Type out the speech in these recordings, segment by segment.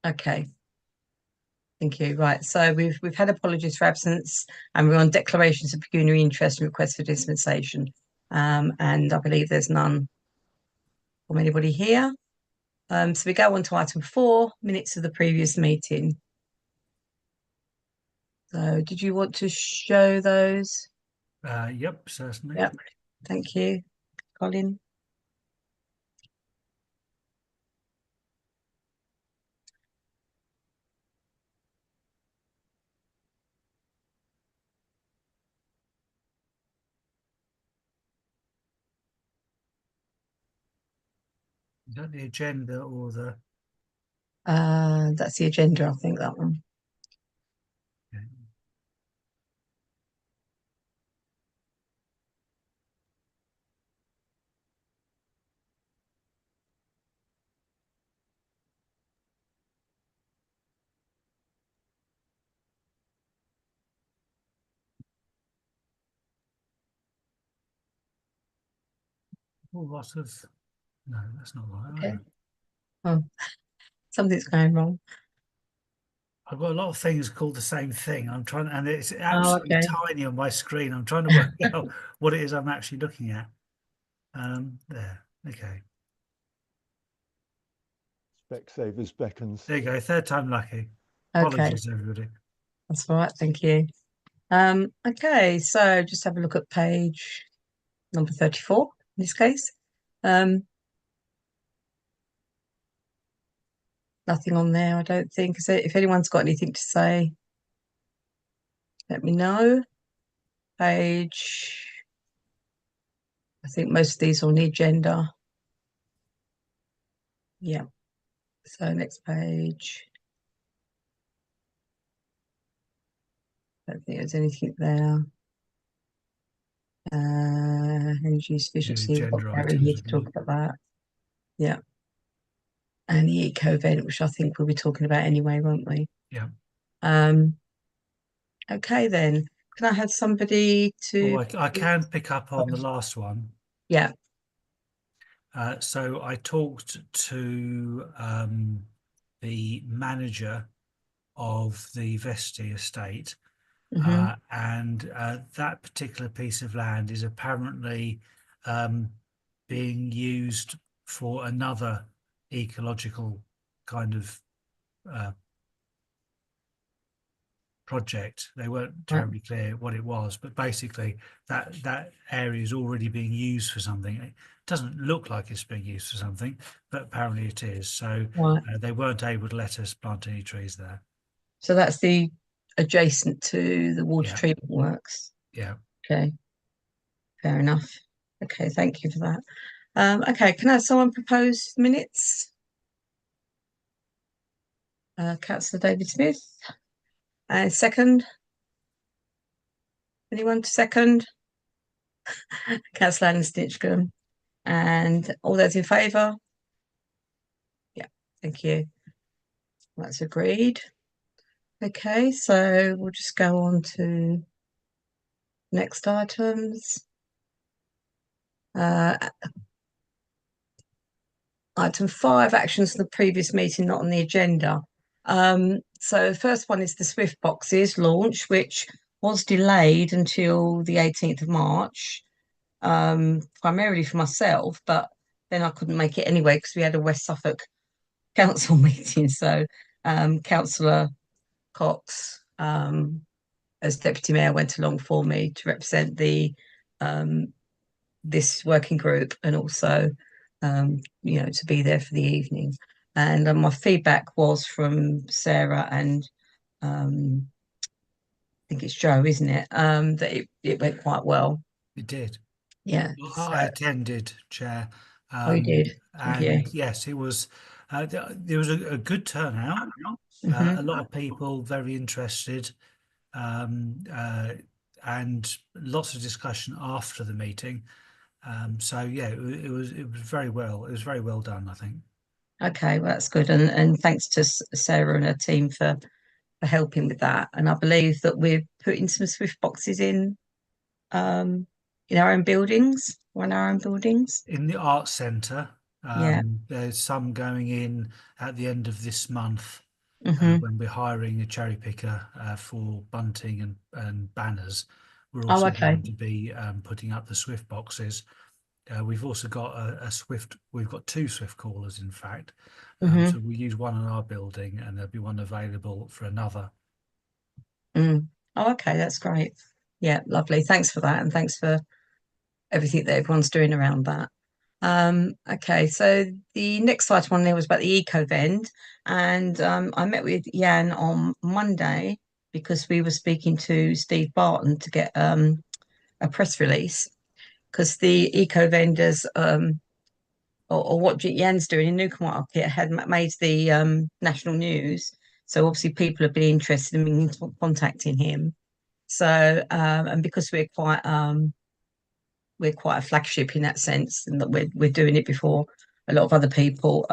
Okay. Thank you. Right. So we've had apologies for absence, and we're on declarations of pecuniary interest and requests for dispensation. And I believe there's none from anybody here. So we go on to item 4, minutes of the previous meeting. So did you want to show those? Yep, certainly. Yep. Thank you, Colin. Is that the agenda or the? That's the agenda, I think, that one. Okay. A lot of. No, that's not right Okay. either. Oh, something's going wrong. I've got a lot of things called the same thing. I'm trying, and it's Oh, absolutely okay. tiny on my screen. I'm trying to work out what it is I'm actually looking at. There. Okay. Specsavers beckons. There you go. Third time lucky. Okay. Apologies, everybody. That's all right. Thank you. Okay. So just have a look at page number 34 in this case. Um, Nothing on there, I don't think. So if anyone's got anything to say, let me know. Page, I think most of these are on the agenda. Yeah. So next page. I don't think there's anything there. Energy Yeah, efficiency, we've got agenda Gary here items. to talk about that. Yeah. And the eco event, which I think we'll be talking about anyway, won't we? Yeah. Um, okay then. Can I have somebody Oh, to I can pick up on the last one. Yeah. So I talked to the manager of the Vesti estate, Hmm. and that particular piece of land is apparently um, being used for another ecological kind of uh, project. They weren't Right. terribly clear what it was, but basically that area is already being used for something. It doesn't look like it's being used for something, but apparently it is. So Right. they weren't able to let us plant any trees there. So that's the adjacent to the water Yeah, treatment works. yeah. Okay, fair enough. Okay, thank you for that. Okay, can I have someone propose minutes? Councillor David Smith. And second? Anyone to second? Councillor Alan Stitchcombe. And all those in favour? Yeah, thank you. That's agreed. Okay, so we'll just go on to next items. Uh, Item 5, actions from the previous meeting not on the agenda. So the first one is the Swift boxes launch, which was delayed until the 18th of March, primarily for myself, but then I couldn't make it anyway because we had a West Suffolk council meeting. So Councillor Cox, as deputy mayor, went along for me to represent the this working group and also to be there for the evening. And my feedback was from Sarah and I think it's Joe, isn't it? That it went quite well. It did. Yeah. I So, attended, Chair, oh, you did. Thank you. and yes, it was. There was a good turnout. A lot Hmm. of people very interested, um, uh, and lots of discussion after the meeting. So yeah, it was very well. It was very well done, I think. Okay, well, that's good. And thanks to Sarah and her team for helping with that. And I believe that we're putting some Swift boxes um, in our own buildings, one of our own buildings. In the Arts Centre, Yeah. there's some going in at the end of this month, when we're hiring a cherry picker for bunting and banners, we're Oh, also okay. going to be putting up the Swift boxes. We've also got a Swift. We've got two Swift callers, in fact. Hmm. So we use one in our building, and there'll be one available for another. Mm. Oh, okay, that's great. Yeah, lovely. Thanks for that, and thanks for everything that everyone's doing around that. Okay, so the next item on there was about the eco vend, and I met with Jan on Monday because we were speaking to Steve Barton to get a press release because the eco vendors or what Jan's doing in Newmarket had made the national news. So obviously people have been interested in contacting him. So and because we're quite a flagship in that sense, and that we're doing it before a lot of other people.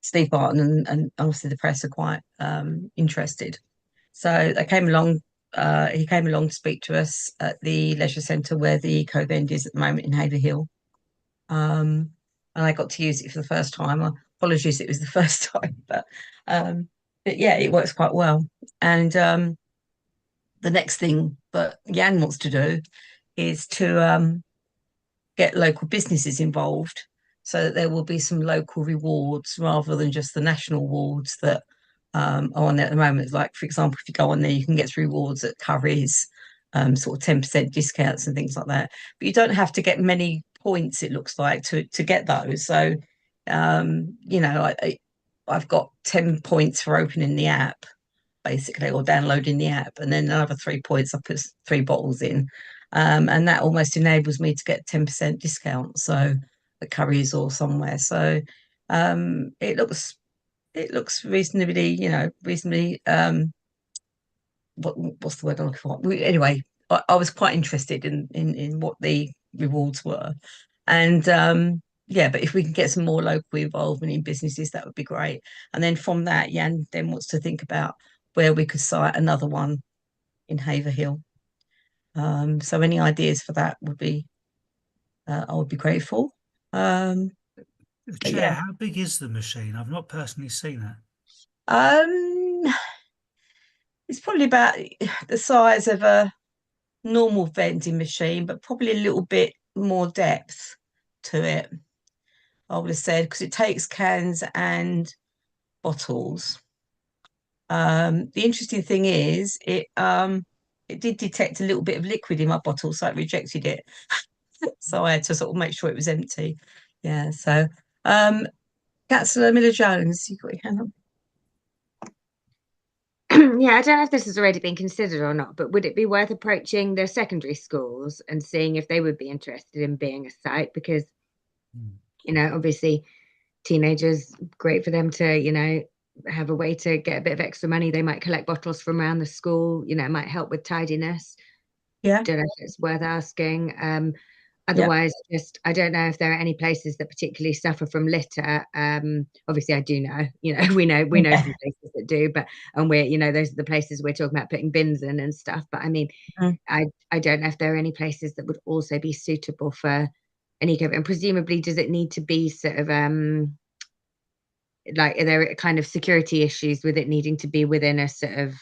Steve Barton and obviously the press are quite interested. So they came along. He came along to speak to us at the leisure centre where the eco vend is at the moment in Haverhill. And I got to use it for the first time. Apologies, it was the first time, but yeah, it works quite well. And the next thing that Jan wants to do is to get local businesses involved so that there will be some local rewards rather than just the national awards that are on there at the moment. Like, for example, if you go on there, you can get rewards at Curry's, sort of 10% discounts and things like that. But you don't have to get many points, it looks like, to get those. So, I've got 10 points for opening the app basically, or downloading the app, and then another 3 points. I put 3 bottles in, and that almost enables me to get 10% discount. So at Curry's or somewhere. So it looks reasonably, reasonably. What's the word I'm looking for? Anyway, I was quite interested in what the rewards were, and yeah, but if we can get some more local involvement in businesses, that would be great. And then from that, Jan then wants to think about where we could site another one in Haverhill. So any ideas for that would be, I would be grateful. Um, but Chair, yeah, how big is the machine? I've not personally seen it. um, it's probably about the size of a normal vending machine, but probably a little bit more depth to it. I would have said because it takes cans and bottles. The interesting thing is it did detect a little bit of liquid in my bottle, so it rejected it. So I had to sort of make sure it was empty. Yeah. So um Councillor Miller Jones, you got your hand up. Yeah, I don't know if this has already been considered or not, but would it be worth approaching the secondary schools and seeing if they would be interested in being a site? Because, obviously teenagers, great for them to, have a way to get a bit of extra money. They might collect bottles from around the school, it might help with tidiness. Yeah. Don't know if it's worth asking. Yeah. Otherwise, just I don't know if there are any places that particularly suffer from litter. Obviously, I do know. We know Yeah. some places that do, but and those are the places we're talking about putting bins in and stuff. But I mean, Mm. I don't know if there are any places that would also be suitable for an eco. And presumably, does it need to be sort of like are there kind of security issues with it needing to be within a sort of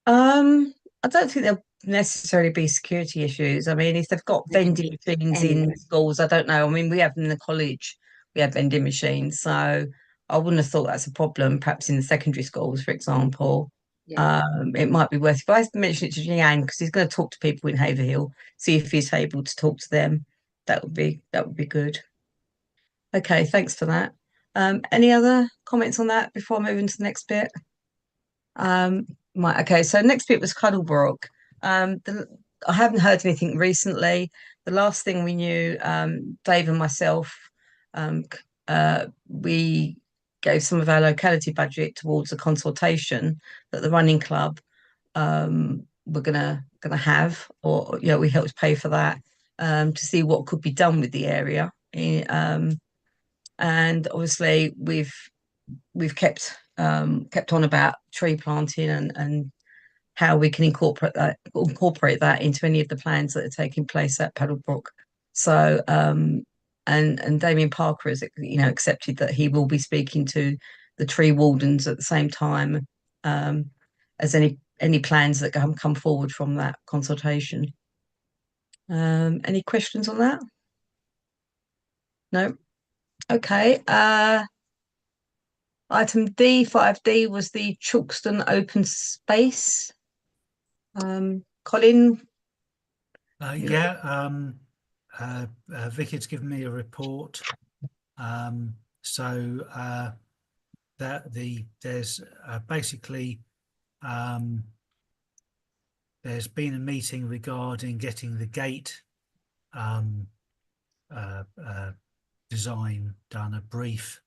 I don't think there'll necessarily be security issues. I mean, if they've got it can vending be machines anywhere? in schools, I don't know. I mean, we have them in the college, we have vending machines, so I wouldn't have thought that's a problem. Perhaps in the secondary schools, for example, Yeah. it might be worth. If I mention it to Jiang, because he's going to talk to people in Haverhill, see if he's able to talk to them. That would be good. Okay, thanks for that. Any other comments on that before I move into the next bit? Right, okay, so next bit was Cuddlebrook. I haven't heard anything recently. The last thing we knew, Dave and myself, we gave some of our locality budget towards a consultation that the running club were gonna have, or we helped pay for that to see what could be done with the area. And obviously we've kept on about tree planting and how we can incorporate that into any of the plans that are taking place at Paddlebrook. So and Damien Parker has accepted that he will be speaking to the tree wardens at the same time as any plans that come forward from that consultation. Any questions on that? No. Okay. Item D, 5D, was the Chalkston open space. Colin? Vicky has given me a report. There's basically there's been a meeting regarding getting the gate design done, a brief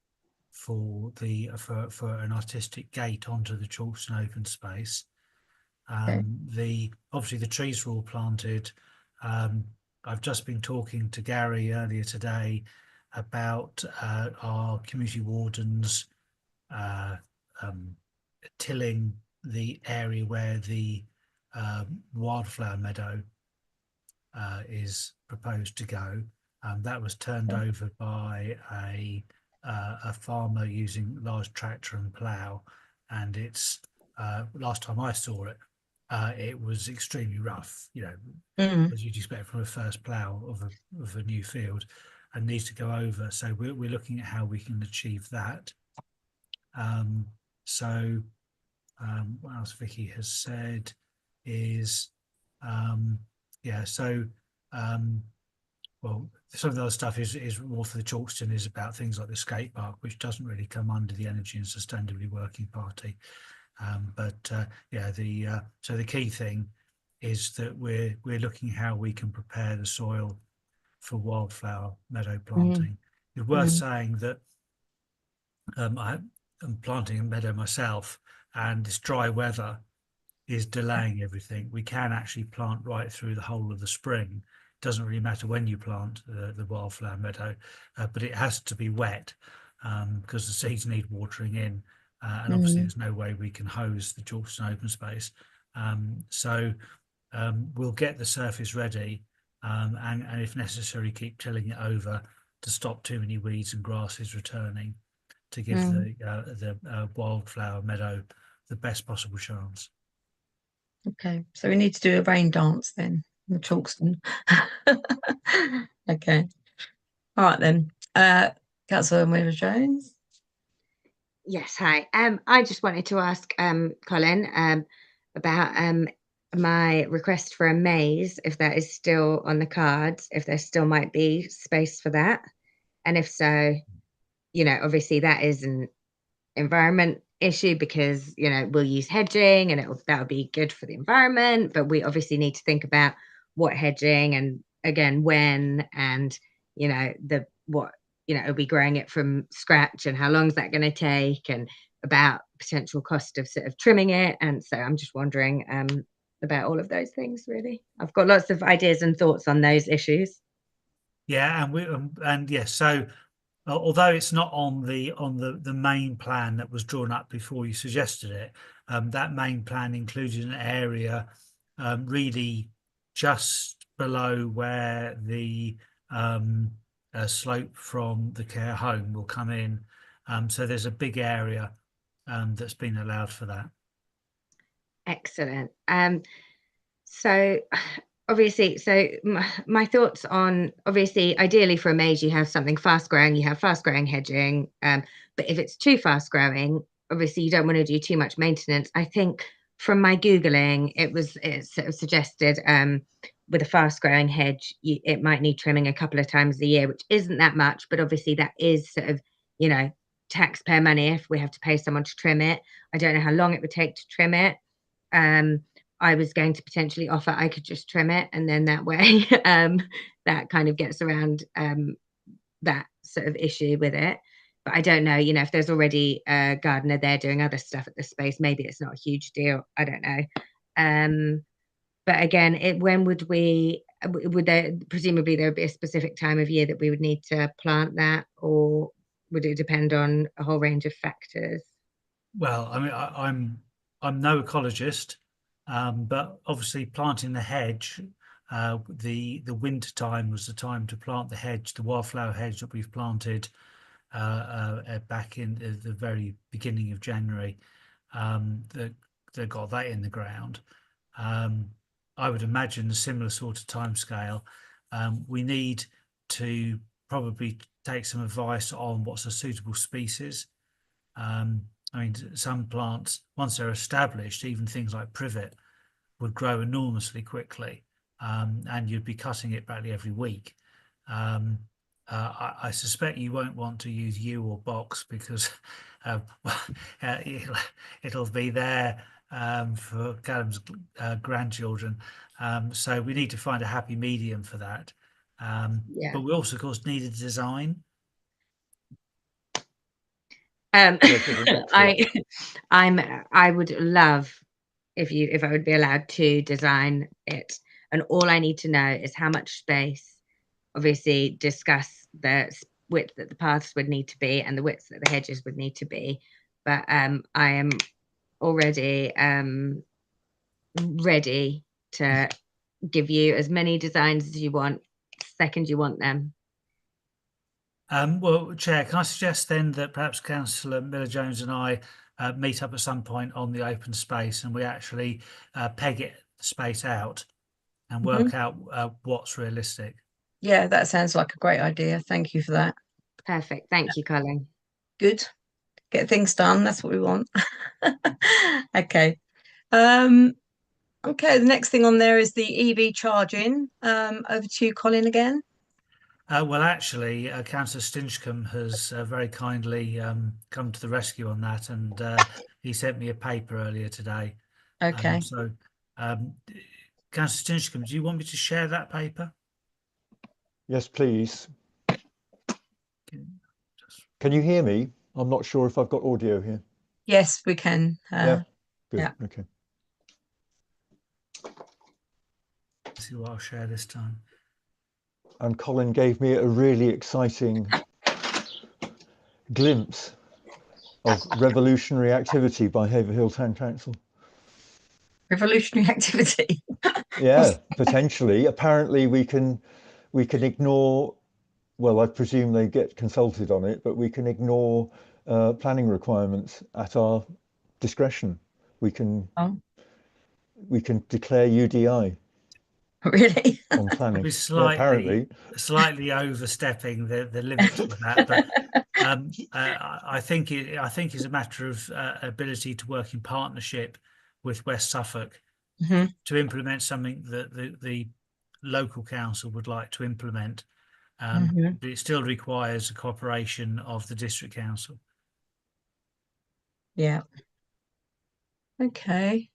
for an artistic gate onto the Chalkston open space. Obviously the trees were all planted. I've just been talking to Gary earlier today about our community wardens tilling the area where the wildflower meadow is proposed to go. That was turned over by a farmer using a large tractor and plough, and it's last time I saw it, it was extremely rough, as you'd expect from a first plough of a new field, and needs to go over. So we're looking at how we can achieve that. What else Vicky has said is, well, some of the other stuff is more for the Chalkston, is about things like the skate park, which doesn't really come under the Energy and Sustainability Working Party. So the key thing is that we're looking how we can prepare the soil for wildflower meadow planting. It's worth saying that I'm planting a meadow myself, and this dry weather is delaying everything. We can actually plant right through the whole of the spring. It doesn't really matter when you plant the wildflower meadow, but it has to be wet because the seeds need watering in, and obviously there's no way we can hose the Chalkston open space. We'll get the surface ready, and if necessary keep tilling it over to stop too many weeds and grasses returning, to give the wildflower meadow the best possible chance. Okay, so we need to do a rain dance then, in the Chalkston. Okay. All right then. Councillor Miller-Jones. Yes, hi. I just wanted to ask Colin about my request for a maze, if that is still on the cards, if there still might be space for that. And if so, obviously that is an environment issue because, we'll use hedging and that'll be good for the environment, but we obviously need to think about what hedging and again, when, and, it'll be growing it from scratch and how long is that going to take, and about potential cost of sort of trimming it. And so I'm just wondering about all of those things, really. I've got lots of ideas and thoughts on those issues. Yeah, and yes, so although it's not on the main plan that was drawn up before you suggested it, that main plan included an area really just below where the slope from the care home will come in. So there's a big area that's been allowed for that. Excellent. So obviously, my thoughts on, obviously, ideally for a maze, you have something fast growing, you have fast growing hedging. But if it's too fast growing, obviously you don't want to do too much maintenance. I think from my Googling, it sort of suggested with a fast growing hedge, it might need trimming a couple of times a year, which isn't that much, but obviously that is sort of, taxpayer money if we have to pay someone to trim it. I don't know how long it would take to trim it. I was going to potentially offer I could just trim it, and then that way that kind of gets around that sort of issue with it. But I don't know, if there's already a gardener there doing other stuff at the space, maybe it's not a huge deal. I don't know. But again, when would there presumably there would be a specific time of year that we would need to plant that, or would it depend on a whole range of factors? Well, I mean, I'm no ecologist, but obviously planting the hedge, the winter time was the time to plant the hedge, the wildflower hedge that we've planted back in the very beginning of January, that got that in the ground. I would imagine a similar sort of timescale. We need to probably take some advice on what's a suitable species. I mean, some plants, once they're established, even things like privet would grow enormously quickly, and you'd be cutting it practically every week. I suspect you won't want to use yew or box because uh, it'll be there for Callum's grandchildren. So we need to find a happy medium for that. Yeah. But we also, of course, need a design. Residential. I would love if I would be allowed to design it, and all I need to know is how much space. Obviously, discuss the width that the paths would need to be and the widths that the hedges would need to be. But I am already ready to give you as many designs as you want, second you want them. Well, Chair, can I suggest then that perhaps Councillor Miller-Jones and I meet up at some point on the open space and we actually peg it space out and work out what's realistic. Yeah, that sounds like a great idea. Thank you for that. Perfect. Thank you, Colin. Good. Get things done. That's what we want. Okay. Okay, the next thing on there is the EV charging. Over to you, Colin, again. Well, actually, Councillor Stinchcombe has very kindly come to the rescue on that, and he sent me a paper earlier today. Okay. So, Councillor Stinchcombe, do you want me to share that paper? Yes, please. Can you hear me? I'm not sure if I've got audio here. Yes, we can. Yeah. Good. yeah. Okay. Let's see what I'll share this time. And Colin gave me a really exciting glimpse of revolutionary activity by Haverhill Town Council. Revolutionary activity. Yeah, potentially. Apparently we can ignore, well, I presume they get consulted on it, but we can ignore planning requirements at our discretion. We can Oh, declare UDI really? on planning. Probably Yeah, apparently. slightly overstepping the limits of that, but I think it's a matter of ability to work in partnership with West Suffolk to implement something that the local council would like to implement, but it still requires the cooperation of the district council. Yeah. Okay.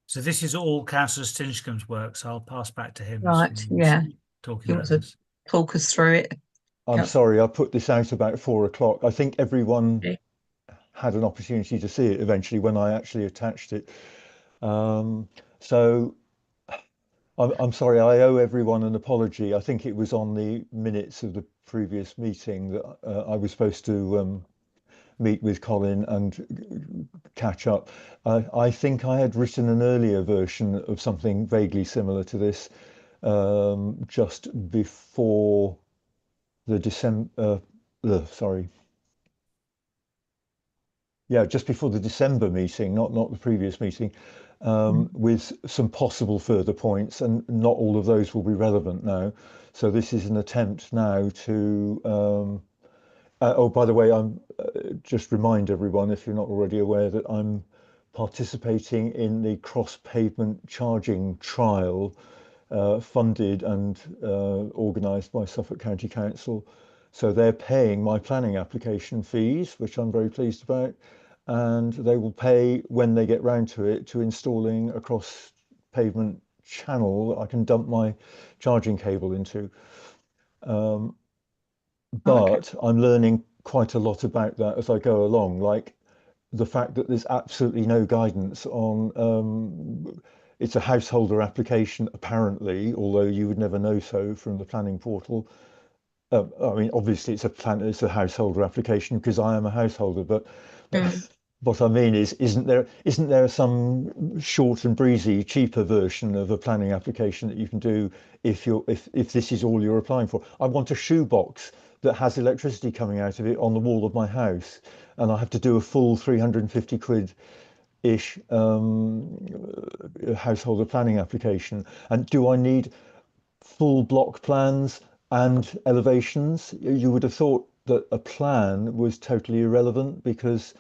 So this is all Councillor Stinchcombe's work, so I'll pass back to him. Right. As Yeah. talking You about want to this. talk us through it? I'm sorry, I put this out about 4 o'clock. I think everyone Okay. had an opportunity to see it eventually when I actually attached it. So I'm sorry, I owe everyone an apology. I think it was on the minutes of the previous meeting that I was supposed to meet with Colin and catch up. I think I had written an earlier version of something vaguely similar to this just before the December, just before the December meeting, not the previous meeting, with some possible further points, and not all of those will be relevant now. So this is an attempt now to. Oh, by the way, I'm just remind everyone, if you're not already aware, that I'm participating in the cross pavement charging trial funded and organised by Suffolk County Council. So they're paying my planning application fees, which I'm very pleased about, and they will pay when they get round to it to installing a cross pavement channel that I can dump my charging cable into. But I'm learning quite a lot about that as I go along, like the fact that there's absolutely no guidance on it's a householder application apparently, although you would never know so from the planning portal. I mean, obviously it's a householder application because I am a householder, but what I mean is, isn't there some short and breezy, cheaper version of a planning application that you can do if this is all you're applying for? I want a shoebox that has electricity coming out of it on the wall of my house, and I have to do a full 350 quid ish householder planning application. And do I need full block plans and elevations? You would have thought that a plan was totally irrelevant, because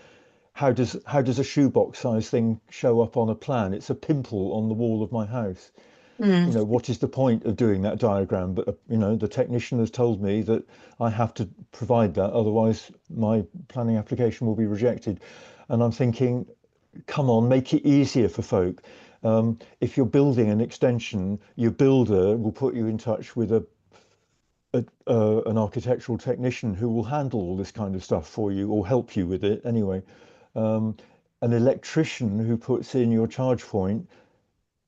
how does a shoebox size thing show up on a plan? It's a pimple on the wall of my house. Mm. What is the point of doing that diagram? But the technician has told me that I have to provide that, otherwise my planning application will be rejected. And I'm thinking, come on, make it easier for folk. If you're building an extension, your builder will put you in touch with an architectural technician who will handle all this kind of stuff for you, or help you with it anyway. Um, an electrician who puts in your charge point,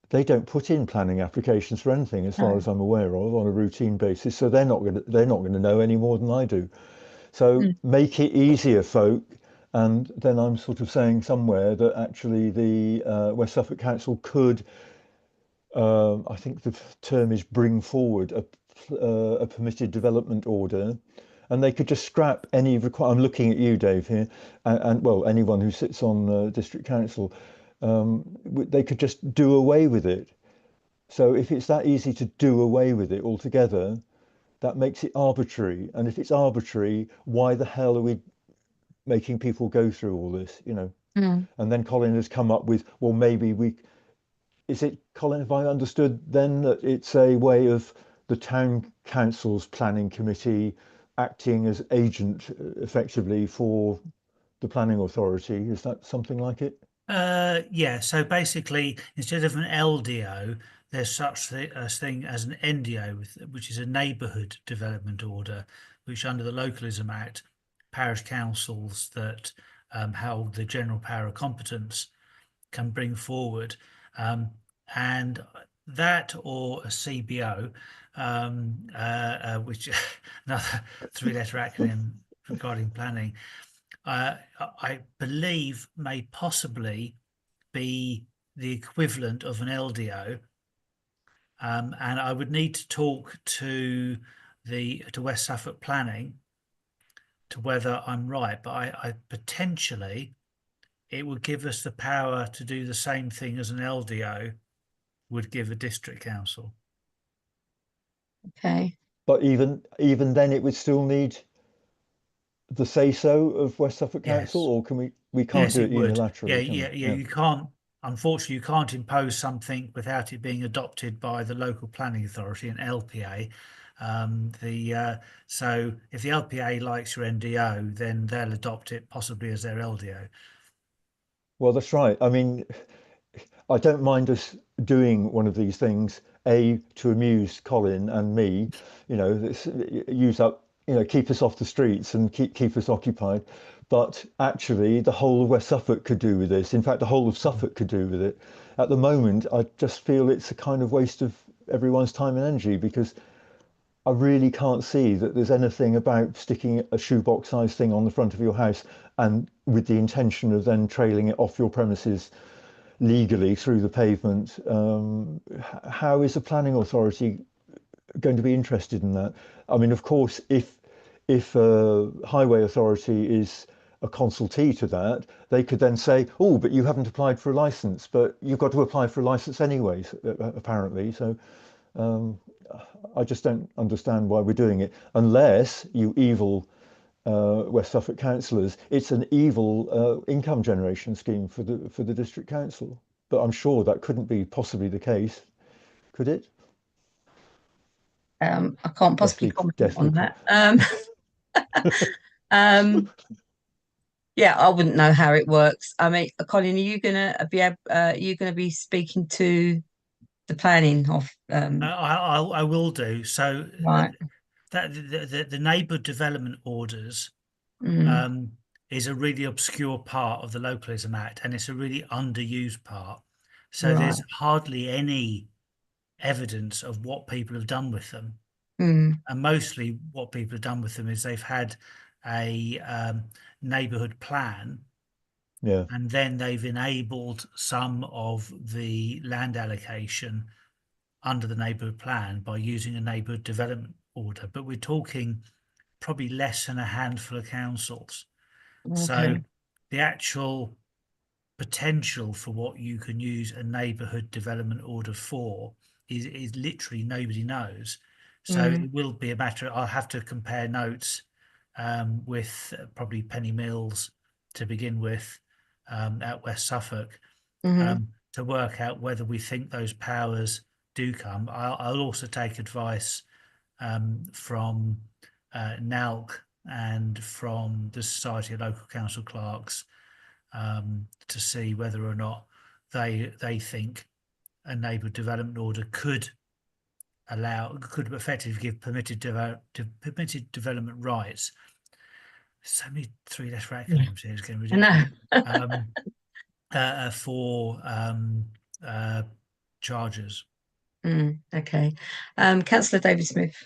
they don't put in planning applications for anything, as far No. as I'm aware of, on a routine basis. So they're not going to know any more than I do. So Mm. make it easier, folk. And then I'm sort of saying somewhere that actually the West Suffolk Council could, I think the term is, bring forward a permitted development order, and they could just scrap any require. I'm looking at you, Dave, here, and well, anyone who sits on district council. They could just do away with it. So if it's that easy to do away with it altogether, that makes it arbitrary. And if it's arbitrary, why the hell are we making people go through all this? Mm. And then Colin has come up with, well, maybe we, is it, Colin, have I understood then that it's a way of the town council's planning committee acting as agent effectively for the planning authority? Is that something like it? Yeah, so basically, instead of an LDO, there's such a thing as an NDO, which is a neighbourhood development order, which under the Localism Act, parish councils that hold the general power of competence can bring forward. And that, or a CBO, which another three-letter acronym regarding planning, I believe may possibly be the equivalent of an LDO, and I would need to talk to West Suffolk Planning to whether I'm right, but I potentially it would give us the power to do the same thing as an LDO would give a district council. Okay. But even then, it would still need the say so of West Suffolk Council, Yes. or can we can't Yes, do it it would. Yeah, unilaterally, can we? yeah, yeah. You can't, unfortunately, you can't impose something without it being adopted by the local planning authority and LPA. So if the LPA likes your NDO, then they'll adopt it possibly as their LDO. Well, that's right. I mean, I don't mind us doing one of these things, to amuse Colin and me, use up, keep us off the streets and keep us occupied. But actually, the whole of West Suffolk could do with this. In fact, the whole of Suffolk could do with it. At the moment, I just feel it's a kind of waste of everyone's time and energy, because I really can't see that there's anything about sticking a shoebox size thing on the front of your house and with the intention of then trailing it off your premises legally through the pavement. How is the planning authority going to be interested in that? I mean, of course, if a highway authority is a consultee to that, they could then say, oh, but you haven't applied for a license, but you've got to apply for a license anyways, apparently. So I just don't understand why we're doing it, unless you evil West Suffolk councillors. It's an evil income generation scheme for the district council. But I'm sure that couldn't be possibly the case, could it? I can't possibly comment Deathly. on that. Yeah, I wouldn't know how it works. I mean, Colin, are you gonna be speaking to the planning of I will do. So right? that the neighbourhood development orders Mm. is a really obscure part of the Localism Act, and it's a really underused part. So Right. there's hardly any evidence of what people have done with them. Mm. And mostly what people have done with them is they've had a neighbourhood plan, Yeah. and then they've enabled some of the land allocation under the neighbourhood plan by using a neighbourhood development order. But we're talking probably less than a handful of councils. So Okay. the actual potential for what you can use a neighbourhood development order for is literally nobody knows. So Mm. it will be a matter. I'll have to compare notes with probably Penny Mills to begin with at West Suffolk Hmm. to work out whether we think those powers do come. I'll also take advice from NALC and from the Society of Local Council Clerks to see whether or not they think a neighbourhood development order could effectively give permitted development rights. So many three-letter acronyms here, it's getting I know. ridiculous. For charges. Okay. Councillor David Smith.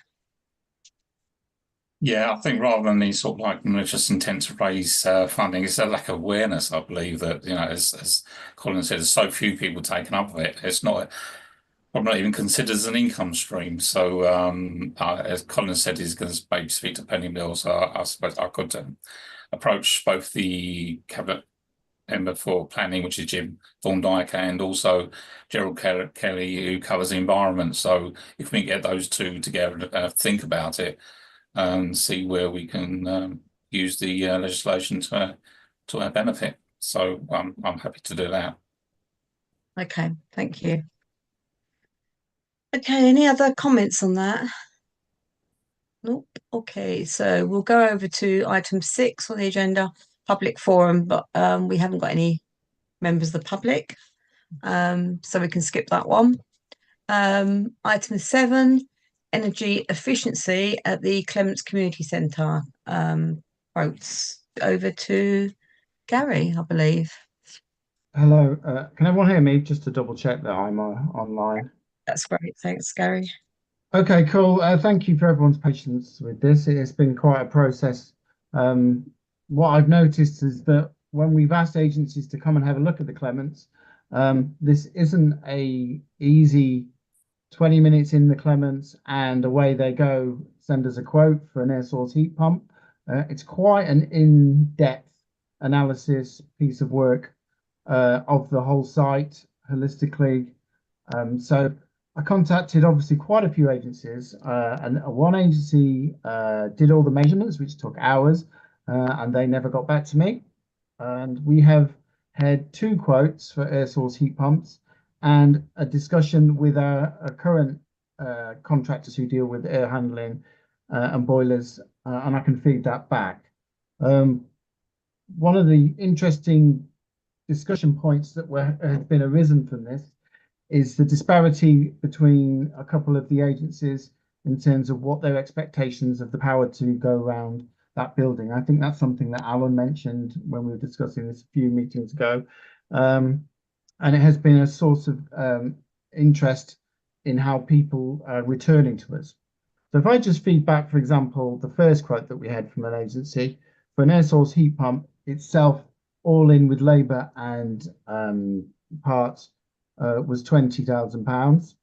Yeah, I think rather than these sort of like malicious intent to raise funding, it's a lack of awareness. I believe that, you know, as Colin said, there's so few people taken up with it. It's not, I'm not even considered as an income stream. So, as Colin said, he's going to maybe speak to Penny Mills. I suppose I could approach both the cabinet member for planning, which is Jim Thorndike, and also Gerald Kelly, who covers the environment. So, if we get those two together, think about it and see where we can use the legislation to our benefit. So I'm happy to do that. Okay, thank you. Okay, any other comments on that? Nope. Okay, so we'll go over to item 6 on the agenda, public forum, but we haven't got any members of the public, so we can skip that one. Item 7, energy efficiency at the Clements Community Centre. Votes over to Gary, I believe. Hello, can everyone hear me? Just to double check that I'm online. That's great. Thanks, Gary. Okay, cool. Thank you for everyone's patience with this. It has been quite a process. What I've noticed is that when we've asked agencies to come and have a look at the Clements, this isn't a easy 20 minutes in the Clements and away they go, send us a quote for an air source heat pump. It's quite an in-depth analysis piece of work of the whole site holistically. So I contacted obviously quite a few agencies, and one agency did all the measurements, which took hours, and they never got back to me. And we have had 2 quotes for air source heat pumps and a discussion with our current contractors who deal with air handling and boilers, and I can feed that back. One of the interesting discussion points that have been arisen from this is the disparity between a couple of the agencies in terms of what their expectations of the power to go around that building. I think that's something that Alan mentioned when we were discussing this a few meetings ago. And it has been a source of interest in how people are returning to us. So if I just feed back, for example, the first quote that we had from an agency for an air source heat pump itself, all in with labour and parts, was £20,000.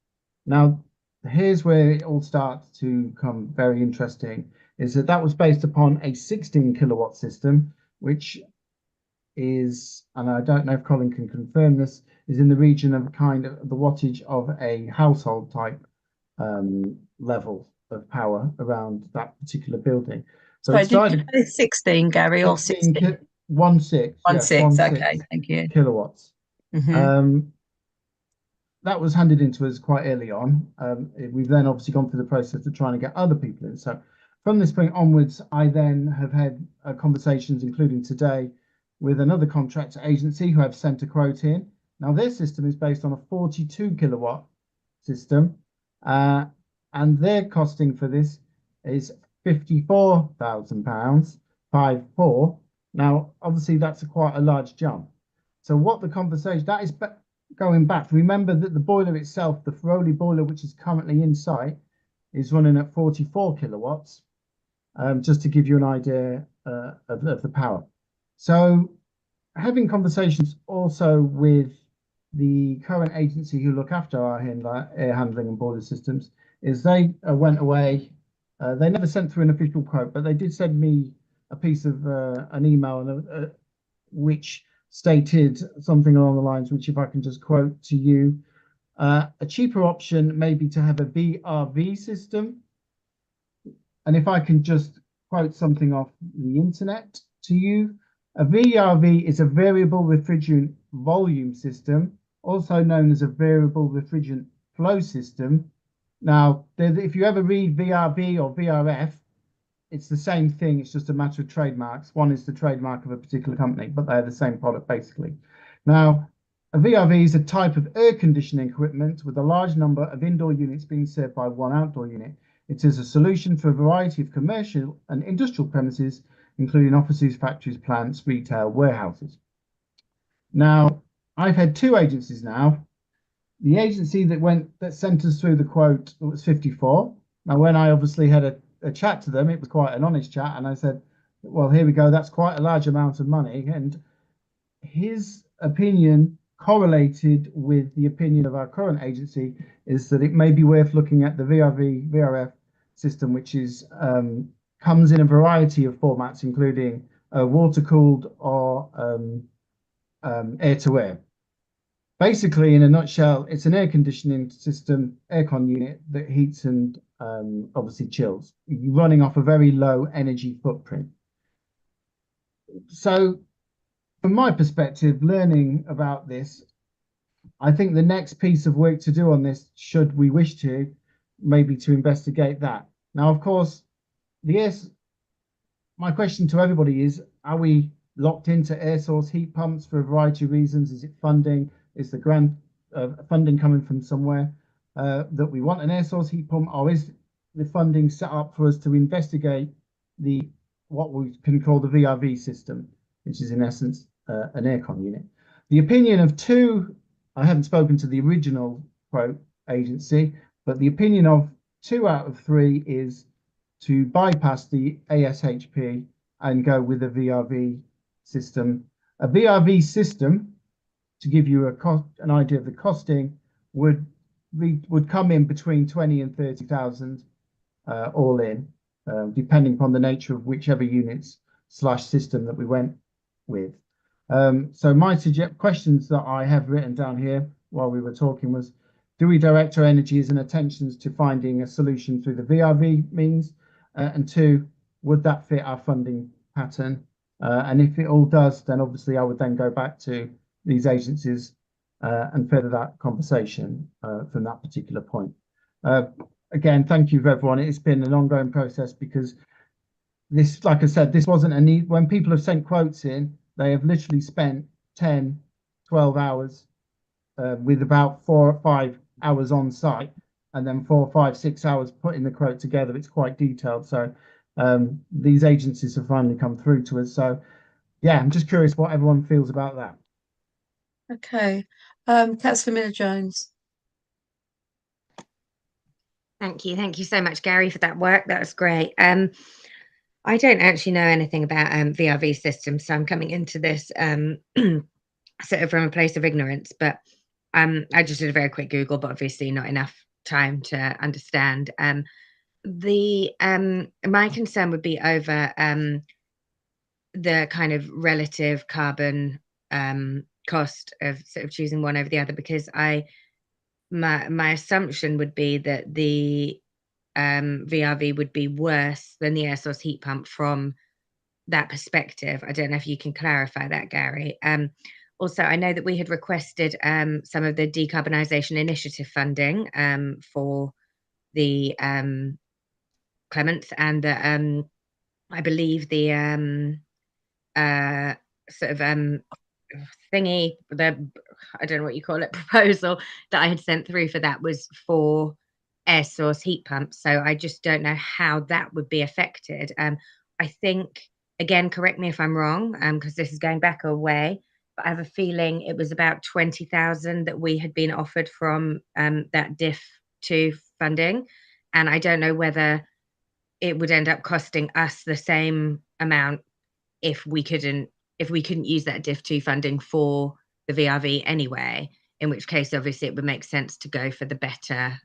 Now, here's where it all starts to come very interesting, is that was based upon a 16 kilowatt system, which is, and I don't know if Colin can confirm this, is in the region of kind of the wattage of a household type level of power around that particular building. So it started did you say 16, Gary, or 16? 16, yes, 16, okay, thank you. kilowatts. That was handed into us quite early on. We've then obviously gone through the process of trying to get other people in. So from this point onwards, I then have had conversations, including today, with another contractor agency who have sent a quote in. Now, their system is based on a 42 kilowatt system, and their costing for this is £54,000, 54. Now, obviously, that's quite a large jump. So what the conversation, that is going back, remember that the boiler itself, the Ferroli boiler, which is currently in site, is running at 44 kilowatts, just to give you an idea of the power. So having conversations also with the current agency who look after our air handling and boiler systems, is they went away They never sent through an official quote, but they did send me a piece of an email which stated something along the lines, which if I can just quote to you, a cheaper option may be to have a VRV system. And if I can just quote something off the internet to you, a VRV is a variable refrigerant volume system, also known as a variable refrigerant flow system. Now, if you ever read VRV or VRF, it's the same thing. It's just a matter of trademarks. One is the trademark of a particular company, but they're the same product basically. Now, a VRV is a type of air conditioning equipment with a large number of indoor units being served by one outdoor unit. It is a solution for a variety of commercial and industrial premises, including offices, factories, plants, retail, warehouses. Now, I've had two agencies now. The agency that sent us through the quote was 54. Now, when I obviously had a chat to them, it was quite an honest chat, and I said, well, here we go, that's quite a large amount of money. And his opinion correlated with the opinion of our current agency is that it may be worth looking at the VRF system, which is comes in a variety of formats, including water-cooled or air-to-air. Basically, in a nutshell, it's an air conditioning system, aircon unit that heats and obviously chills, running off a very low energy footprint. So from my perspective, learning about this, I think the next piece of work to do on this, should we wish to, maybe to investigate that. Now, of course, my question to everybody is, are we locked into air source heat pumps for a variety of reasons? Is it funding? Is the grant funding coming from somewhere that we want an air source heat pump, or is the funding set up for us to investigate what we can call the VRV system, which is in essence an aircon unit? The opinion of two, I haven't spoken to the original quote agency, but the opinion of 2 out of 3 is to bypass the ASHP and go with a VRV system. A VRV system, to give you an idea of the costing, would come in between 20 and 30,000 all in, depending upon the nature of whichever units / system that we went with. So my questions that I have written down here while we were talking was, do we direct our energies and attentions to finding a solution through the VRV means? And 2, would that fit our funding pattern? And if it all does, then obviously I would then go back to these agencies and further that conversation from that particular point. Again, thank you everyone. It's been an ongoing process because this, like I said, this wasn't a need. When people have sent quotes in, they have literally spent 10, 12 hours with about 4 or 5 hours on site, and then 4, 5, 6 hours putting the quote together. It's quite detailed. So these agencies have finally come through to us. So yeah, I'm just curious what everyone feels about that. Okay. Councillor Miller-Jones. Thank you so much, Gary, for that work. That was great. I don't actually know anything about VRV systems, so I'm coming into this sort of from a place of ignorance. But I just did a very quick Google, but obviously not enough time to understand. My concern would be over the kind of relative carbon cost of sort of choosing one over the other, because my assumption would be that the VRV would be worse than the air source heat pump from that perspective. I don't know if you can clarify that, Gary. Also, I know that we had requested some of the decarbonisation initiative funding for the Clements, and the I believe the sort of thingy, I don't know what you call it, proposal that I had sent through for that was for air source heat pumps. So I just don't know how that would be affected. I think, again, correct me if I'm wrong, because this is going back a way, but I have a feeling it was about 20,000 that we had been offered from that DIF 2 funding. And I don't know whether it would end up costing us the same amount if we couldn't use that DIF 2 funding for the VRV anyway, in which case obviously it would make sense to go for the better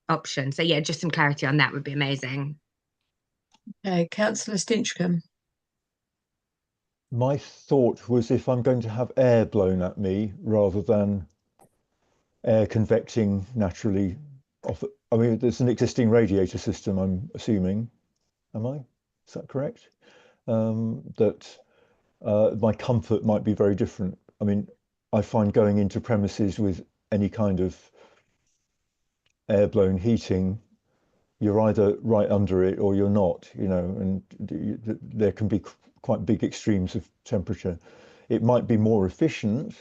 option. So yeah, just some clarity on that would be amazing. Okay, Councillor Stinchcombe. My thought was if I'm going to have air blown at me rather than air convecting naturally off. I mean, there's an existing radiator system, I'm assuming. Am I? Is that correct? That my comfort might be very different. I mean, I find going into premises with any kind of air blown heating, you're either right under it or you're not, you know, and there can be quite big extremes of temperature. It might be more efficient,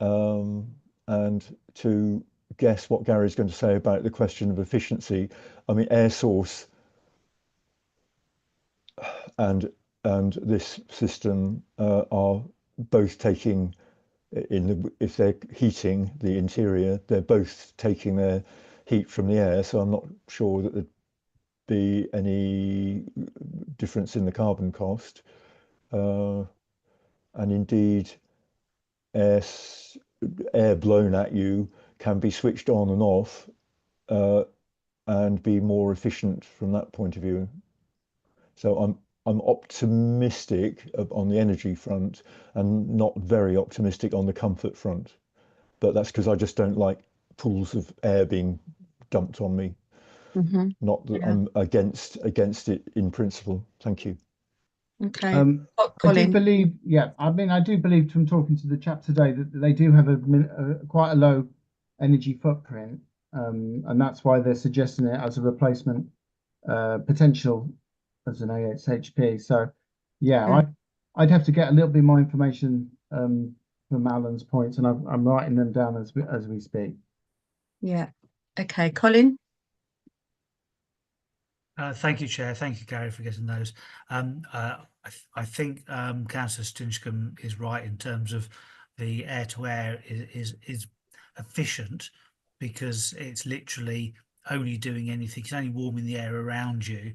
and to guess what Gary's going to say about the question of efficiency, I mean, air source and this system are both taking if they're heating the interior, they're both taking their heat from the air. So I'm not sure that there'd be any difference in the carbon cost. And indeed, air blown at you can be switched on and off and be more efficient from that point of view. So I'm optimistic on the energy front and not very optimistic on the comfort front. But that's because I just don't like pools of air being dumped on me. Not that I'm against it in principle. Thank you. Okay. I do Colin. believe, I mean, I do believe from talking to the chap today that they do have quite a low energy footprint, and that's why they're suggesting it as a replacement potential as an AHP. So, I'd have to get a little bit more information from Alan's points, and I'm writing them down as we speak. Yeah. Okay, Colin. Thank you, Chair. Thank you, Gary, for getting those. I think Councillor Stinchcombe is right in terms of the air-to-air is efficient because it's literally only doing anything. It's only warming the air around you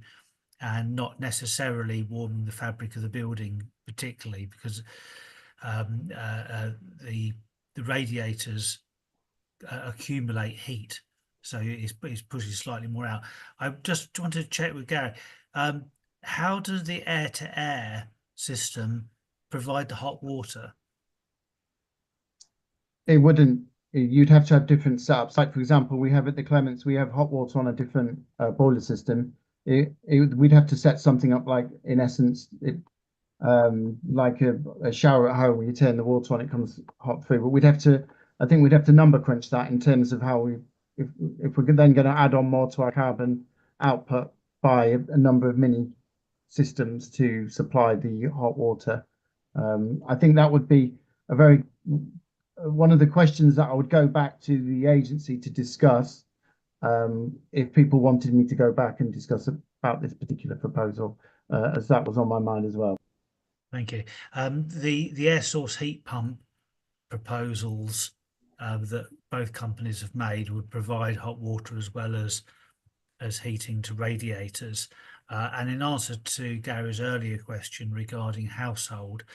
and not necessarily warming the fabric of the building, particularly because the radiators accumulate heat. So it's pushing slightly more out. I just wanted to check with Gary. How does the air-to-air system provide the hot water? It wouldn't. You'd have to have different setups. Like for example, we have at the Clements, we have hot water on a different boiler system. We'd have to set something up like, in essence, like a shower at home where you turn the water on, it comes hot through. But I think we'd have to number crunch that in terms of how if we're then going to add on more to our carbon output by a number of mini systems to supply the hot water. I think that would be one of the questions that I would go back to the agency to discuss if people wanted me to go back and discuss about this particular proposal, as that was on my mind as well. Thank you. The air source heat pump proposals that both companies have made would provide hot water as well as heating to radiators. And in answer to Gary's earlier question regarding household,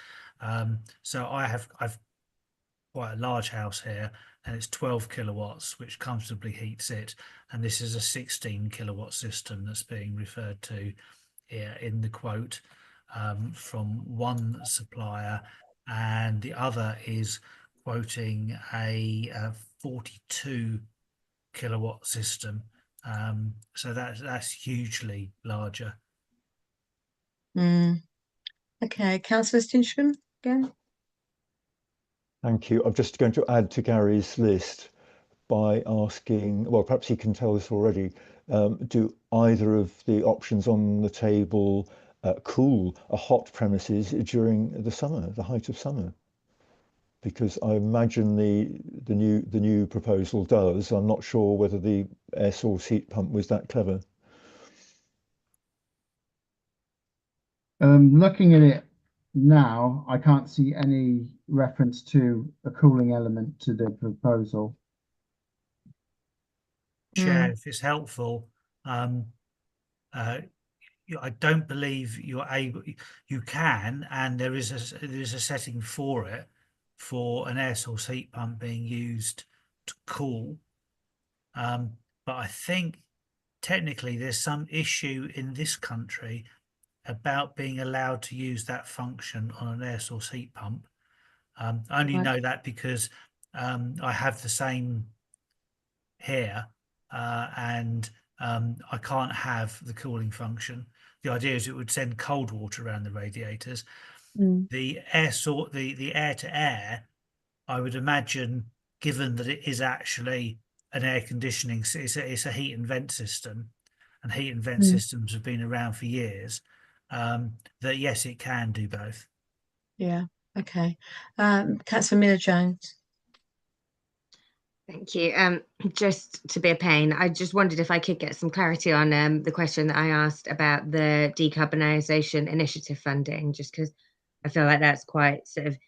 so I've quite a large house here, and it's 12 kilowatts, which comfortably heats it. And this is a 16 kilowatt system that's being referred to here in the quote from one supplier, and the other is quoting a 42 kilowatt system. So that's hugely larger. Okay, Councillor Stinchcombe again. Thank you. I'm just going to add to Gary's list by asking, well, perhaps he can tell us already, do either of the options on the table cool a hot premises during the summer, the height of summer? Because I imagine the new proposal does. I'm not sure whether the air source heat pump was that clever. Looking at it now, I can't see any reference to a cooling element to the proposal. Chair, if it's helpful, I don't believe you're able. You can, and there is a setting for it for an air source heat pump being used to cool. but I think technically there's some issue in this country about being allowed to use that function on an air source heat pump. I only Right. know that because I have the same here, and I can't have the cooling function. The idea is it would send cold water around the radiators. Mm. The air to air, I would imagine, given that it is actually an air conditioning, it's a heat and vent system, and heat and vent Mm. systems have been around for years. That yes, it can do both. Yeah. Okay. Councillor Miller-Jones. Thank you. Just to be a pain, I just wondered if I could get some clarity on the question that I asked about the decarbonisation initiative funding, just because I feel like that's quite sort of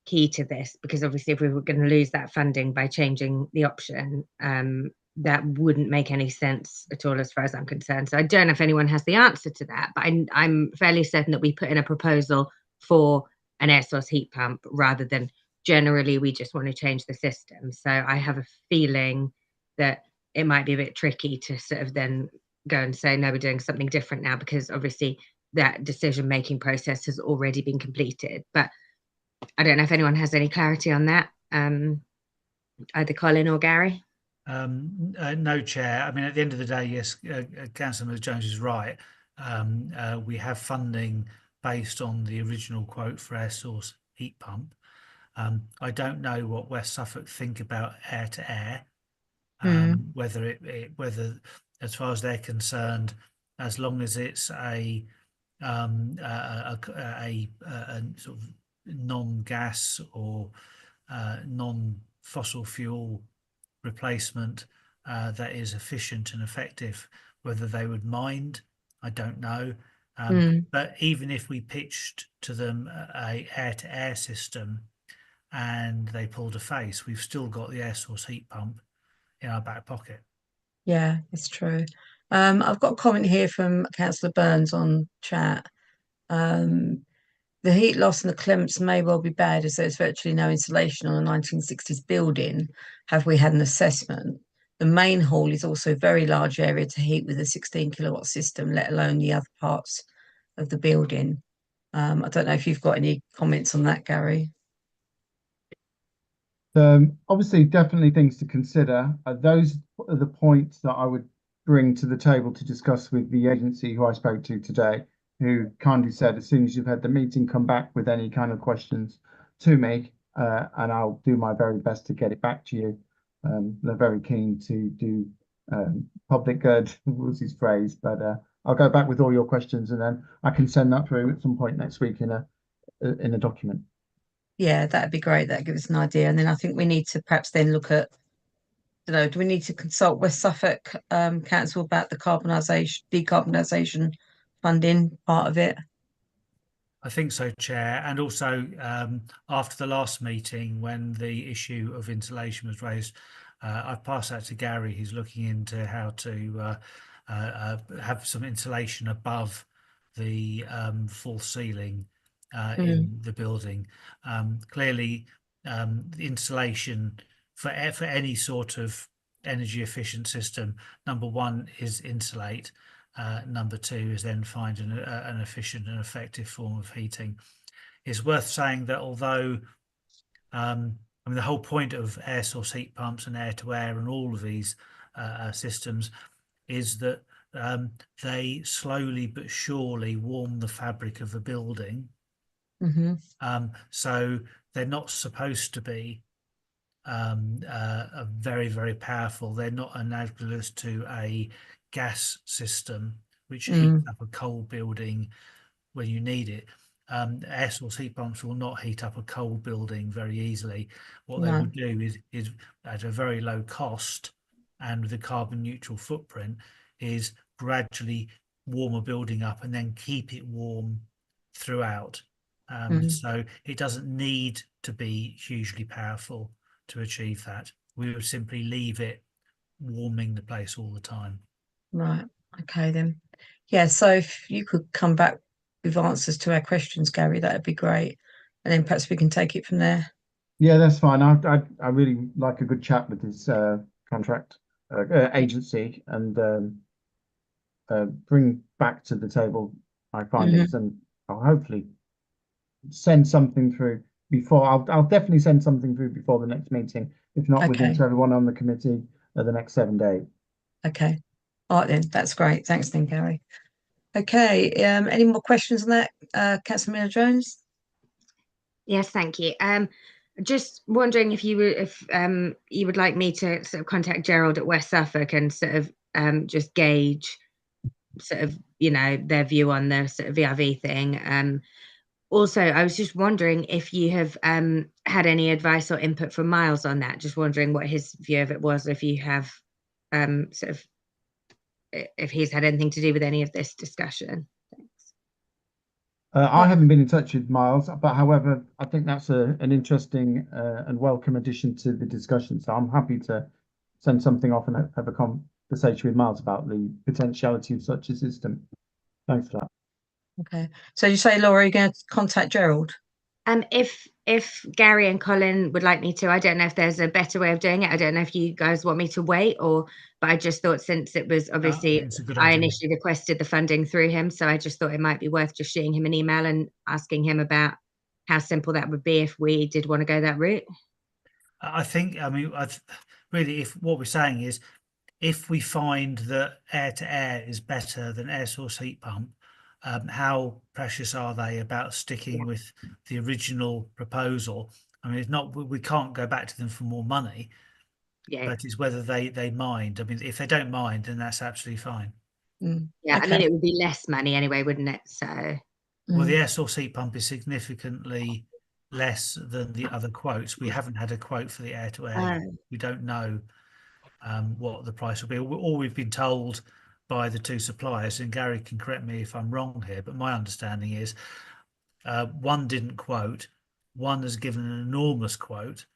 key to this, because obviously if we were going to lose that funding by changing the option, that wouldn't make any sense at all as far as I'm concerned. So I don't know if anyone has the answer to that, but I'm fairly certain that we put in a proposal for an air source heat pump rather than generally we just want to change the system. So I have a feeling that it might be a bit tricky to sort of then go and say, no, we're doing something different now, because obviously that decision making process has already been completed. But I don't know if anyone has any clarity on that, either Colin or Gary. No, Chair. I mean, at the end of the day, yes, Councillor Jones is right. We have funding based on the original quote for air source heat pump. I don't know what West Suffolk think about air to air, whether whether, as far as they're concerned, as long as it's a sort of non-gas or non-fossil fuel replacement that is efficient and effective, whether they would mind, I don't know. But even if we pitched to them a air-to-air system and they pulled a face, we've still got the air source heat pump in our back pocket. Yeah, it's true. I've got a comment here from Councillor Burns on chat. The heat loss and the clements may well be bad, as there's virtually no insulation on a 1960s building. Have we had an assessment? The main hall is also a very large area to heat with a 16 kilowatt system, let alone the other parts of the building. I don't know if you've got any comments on that, Gary. Obviously, definitely things to consider. Those are the points that I would bring to the table to discuss with the agency who I spoke to today, who kindly said, as soon as you've had the meeting, come back with any kind of questions to me, and I'll do my very best to get it back to you. They're very keen to do public good, was his phrase, but I'll go back with all your questions and then I can send that through at some point next week in a document. Yeah, that'd be great. That'd give us an idea. And then I think we need to perhaps then look at, you know, do we need to consult West Suffolk Council about the decarbonisation funding part of it? I think so, Chair. And also, after the last meeting, when the issue of insulation was raised, I've passed that to Gary. He's looking into how to have some insulation above the false ceiling in the building. Clearly, the insulation for any sort of energy efficient system, number one is insulate. Number two is then find an efficient and effective form of heating. It's worth saying that although, I mean, the whole point of air source heat pumps and air to air and all of these systems is that they slowly but surely warm the fabric of a building. So they're not supposed to be very, very powerful. They're not analogous to a gas system which heats up a cold building when you need it. Air source heat pumps will not heat up a cold building very easily. What they will do is at a very low cost and with a carbon neutral footprint is gradually warm a building up and then keep it warm throughout. So it doesn't need to be hugely powerful to achieve that. We would simply leave it warming the place all the time. Right. Okay then. Yeah. So if you could come back with answers to our questions, Gary, that'd be great. And then perhaps we can take it from there. Yeah, that's fine. I really like a good chat with this contract. agency and bring back to the table my findings, and I'll hopefully send something through before. I'll definitely send something through before the next meeting, if not within Okay. to everyone on the committee the next 7 days. Okay. All right then, that's great. Thanks then, Gary. Okay, any more questions on that, Councillor Miller-Jones? Yes, thank you. Just wondering if you would like me to sort of contact Gerald at West Suffolk and sort of just gauge sort of, you know, their view on the sort of VRV thing. Also, I was just wondering if you have had any advice or input from Miles on that. Just wondering what his view of it was, if you have sort of, if he's had anything to do with any of this discussion. Thanks. I haven't been in touch with Miles, but however, I think that's an interesting and welcome addition to the discussion. So I'm happy to send something off and have a conversation with Miles about the potentiality of such a system. Thanks for that. Okay. So you say, Laura, you're going to contact Gerald? If Gary and Colin would like me to, I don't know if there's a better way of doing it. I don't know if you guys want me to wait, but I just thought, since it was obviously, it's a good I idea. initially requested the funding through him, so I just thought it might be worth just shooting him an email and asking him about how simple that would be if we did want to go that route. I think, I mean, really, if what we're saying is, if we find that air to air is better than air source heat pump, how precious are they about sticking with the original proposal? I mean, it's not, we can't go back to them for more money, Yeah, but it's whether they mind. I mean, if they don't mind, then that's absolutely fine. yeah. I Okay. mean, it would be less money anyway, wouldn't it? So Well, the air source heat pump is significantly less than the other quotes. We haven't had a quote for the air to air yet. We don't know what the price will be. All we've been told by the two suppliers, and Gary can correct me if I'm wrong here, but my understanding is one didn't quote, one has given an enormous quote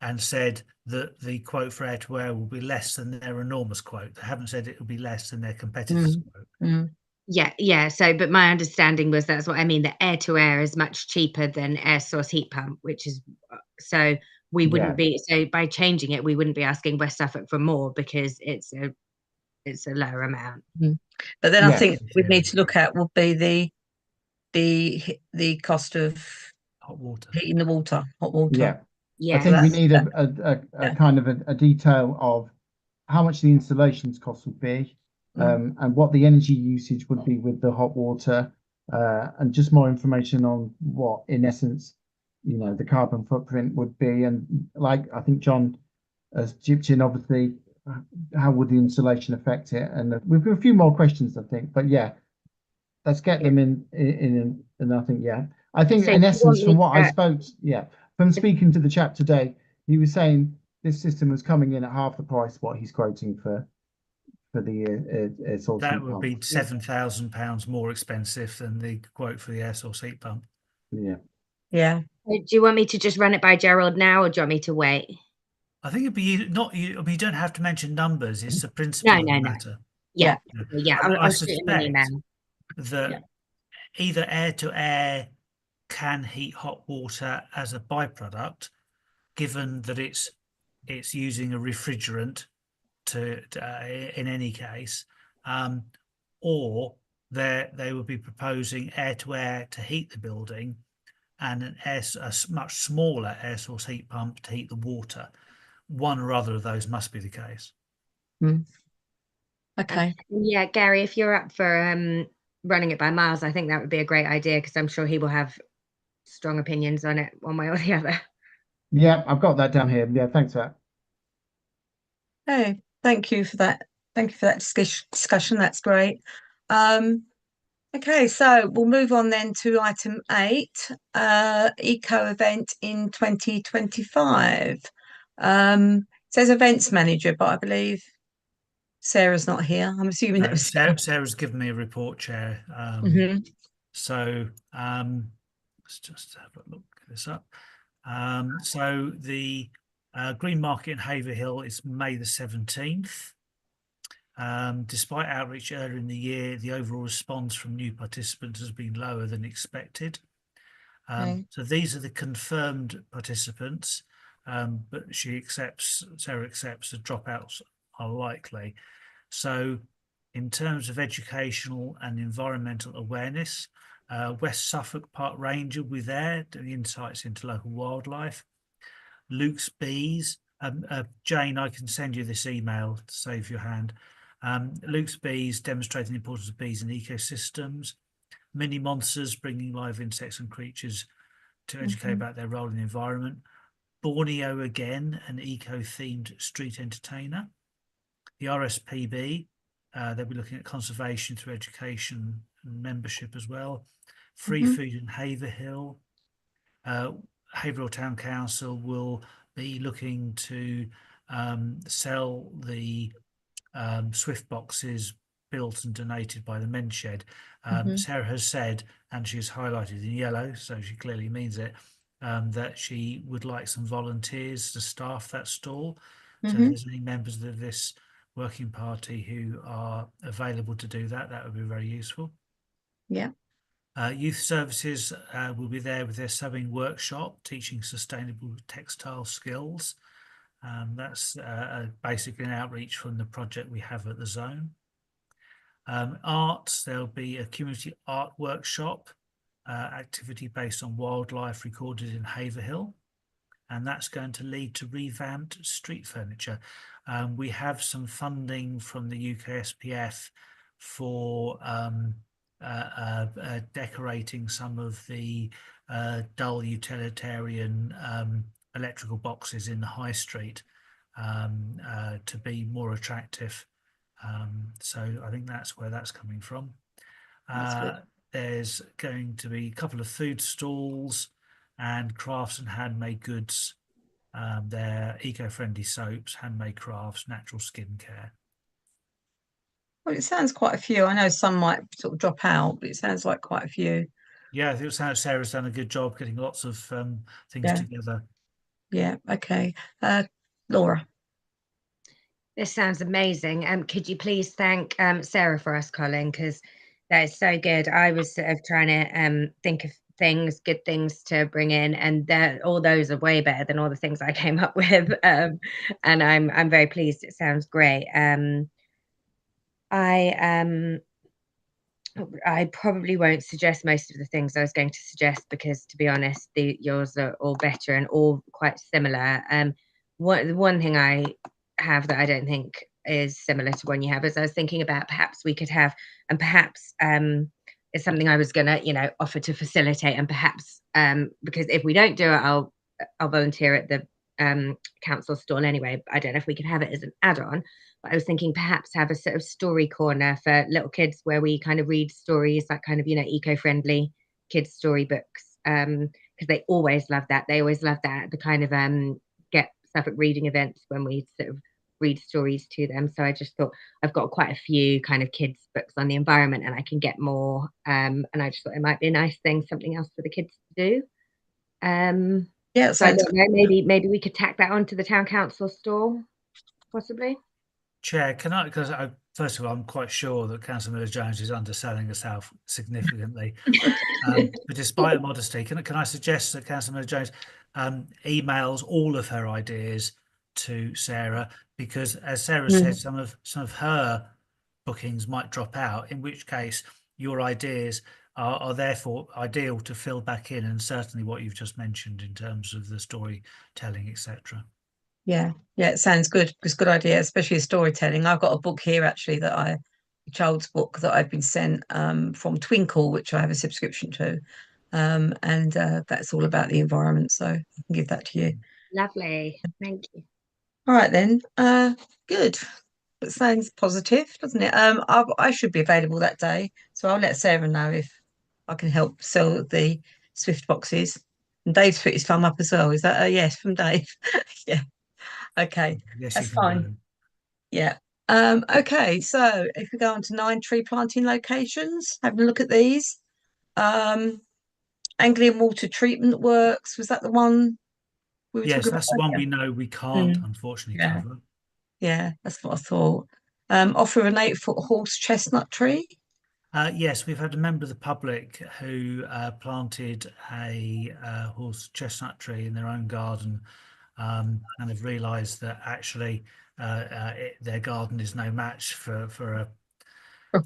and said that the quote for air to air will be less than their enormous quote. They haven't said it will be less than their competitors' quote. yeah. So, but my understanding was, that's what I mean. The air to air is much cheaper than air source heat pump, which is so we wouldn't be, so by changing it, we wouldn't be asking West Suffolk for more because it's a lower amount. But then I think we need to look at will be the cost of Hot water. heating the water, hot water. Yeah. I think we need a kind of a detail of how much the installations cost would be, and what the energy usage would be with the hot water, and just more information on what, in essence, you know, the carbon footprint would be. And like I think John has chipped in, obviously, how would the installation affect it? And we've got a few more questions, I think, but yeah, let's get them in, and I think, I think So in you essence, want from me what I to- spoke, from speaking to the chap today, he was saying this system was coming in at half the price what he's quoting for the air source That heat would pump. be £7,000 more expensive than the quote for the air source heat pump. Yeah. Do you want me to just run it by Gerald now, or do you want me to wait? I think it'd be not you. I mean, you don't have to mention numbers. It's the principle of the matter. Yeah. I I'll shoot him an suspect email. that either air to air can heat hot water as a byproduct, given that it's using a refrigerant to in any case, or they would be proposing air to air to heat the building, and a much smaller air source heat pump to heat the water. One or other of those must be the case. Okay. Yeah, Gary, if you're up for running it by Miles, I think that would be a great idea, because I'm sure he will have strong opinions on it one way or the other. Yeah, I've got that down here. Yeah, thanks for that. Hey, thank you for that. Thank you for that discussion. That's great. Okay, so we'll move on then to item 8, eco event in 2025. It says events manager, but I believe Sarah's not here. I'm assuming that was Sarah's given me a report, Chair. So let's just have a look this up. So the Green Market in Haverhill is May the 17th. Despite outreach earlier in the year, the overall response from new participants has been lower than expected. So these are the confirmed participants, but Sarah accepts the dropouts are likely. So in terms of educational and environmental awareness, West Suffolk Park Ranger will be there doing insights into local wildlife. Luke's Bees, Jane, I can send you this email to save your hand. Luke's Bees demonstrating the importance of bees in ecosystems. Mini Monsters bringing live insects and creatures to educate about their role in the environment. Borneo Again, an eco-themed street entertainer. The RSPB, they'll be looking at conservation through education and membership as well. Free food in Haverhill. Haverhill Town Council will be looking to sell the Swift boxes built and donated by the Men's Shed. Sarah has said, and she's highlighted in yellow, so she clearly means it, that she would like some volunteers to staff that stall. So if there's any members of this working party who are available to do that, that would be very useful. Yeah. Youth Services will be there with their sewing workshop, teaching sustainable textile skills. That's basically an outreach from the project we have at the zone. Arts, there'll be a community art workshop, activity based on wildlife recorded in Haverhill, and that's going to lead to revamped street furniture. We have some funding from the UK SPF for decorating some of the dull utilitarian electrical boxes in the high street to be more attractive. So I think that's where that's coming from. There's going to be a couple of food stalls and crafts and handmade goods. They're eco-friendly soaps, handmade crafts, natural skincare. Well, it sounds quite a few. I know some might sort of drop out, but it sounds like quite a few. Yeah, I think Sarah's done a good job getting lots of things together. Yeah, okay. Laura. This sounds amazing. Could you please thank Sarah for us, Colin, because that is so good. I was sort of trying to think of good things to bring in, and all those are way better than all the things I came up with. And I'm very pleased. It sounds great. I probably won't suggest most of the things I was going to suggest because, to be honest, yours are all better and all quite similar. One thing I have that I don't think is similar to one you have is I was thinking about perhaps we could have, and perhaps it's something I was gonna, offer to facilitate, and perhaps because if we don't do it, I'll volunteer at the council stall anyway. I don't know if we could have it as an add-on. But I was thinking perhaps have a sort of story corner for little kids where we kind of read stories, like kind of, eco-friendly kids' storybooks, because they always love that. They always love that, the kind of get Suffolk reading events when we sort of read stories to them. So I just thought I've got quite a few kind of kids' books on the environment and I can get more. And I just thought it might be a nice thing, something else for the kids to do. Yeah, so I don't know, maybe we could tack that onto the town council stall, possibly. Chair, can I, because first of all, I'm quite sure that Councillor Miller-Jones is underselling herself significantly. But despite her modesty, can I suggest that Councillor Miller-Jones emails all of her ideas to Sarah, because as Sarah said, some of her bookings might drop out, in which case your ideas are therefore ideal to fill back in, and certainly what you've just mentioned in terms of the storytelling, etc. Yeah, it sounds good. It's a good idea, especially storytelling. I've got a book here actually a child's book that I've been sent from Twinkle, which I have a subscription to. And that's all about the environment. So I can give that to you. Lovely. Thank you. All right then. Good. That sounds positive, doesn't it? I should be available that day. So I'll let Sarah know if I can help sell the Swift boxes. And Dave's put his thumb up as well. Is that a yes from Dave? Yeah. Okay, Yes, that's fine. Yeah. Okay, so if we go on to 9 tree planting locations, have a look at these. Anglian Water Treatment Works, was that the one we were Yes, talking that's about? the one we know we can't unfortunately cover. Yeah, that's what I thought. Offer an 8-foot horse chestnut tree. Yes, we've had a member of the public who planted a horse chestnut tree in their own garden and have realised that actually their garden is no match for a For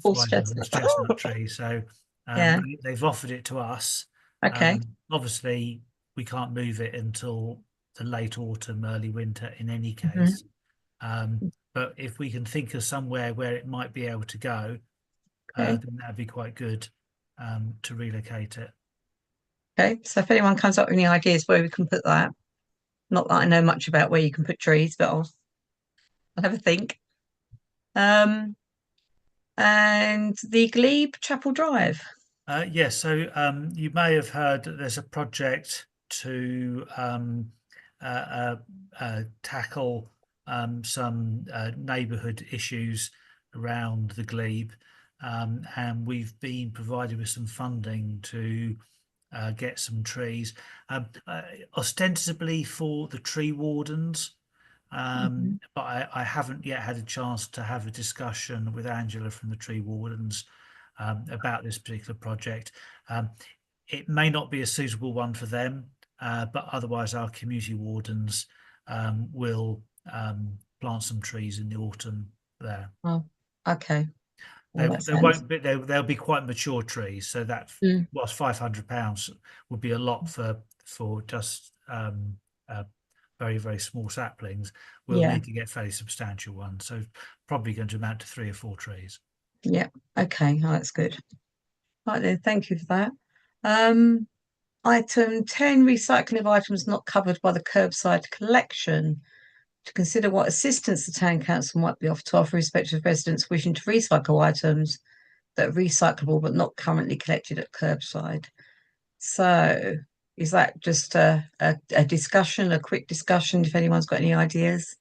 horse thriving horse chestnut. chestnut tree. So Yeah. they've offered it to us. Okay. Obviously, we can't move it until the late autumn, early winter in any Mhm. case. But if we can think of somewhere where it might be able to go, Okay. then that'd be quite good to relocate it. Okay. So if anyone comes up with any ideas where we can put that, not that I know much about where you can put trees, but I'll have a think. And the Glebe Chapel Drive. Yes, so you may have heard that there's a project to tackle some neighbourhood issues around the glebe, and we've been provided with some funding to get some trees, ostensibly for the tree wardens. But I haven't yet had a chance to have a discussion with Angela from the tree wardens about this particular project. It may not be a suitable one for them, but otherwise our community wardens will plant some trees in the autumn there. Oh, okay. Well, that They sounds. won't be, they'll be quite mature trees, so that Mm. whilst £500 would be a lot for just very, very small saplings, we'll Yeah. need to get fairly substantial ones. So probably going to amount to 3 or 4 trees. Yeah. Okay. Oh, that's good. Right then. Thank you for that. Item 10, recycling of items not covered by the curbside collection. To consider what assistance the town council might be offered to offer respective residents wishing to recycle items that are recyclable but not currently collected at curbside. So is that just a discussion, a quick discussion, if anyone's got any ideas?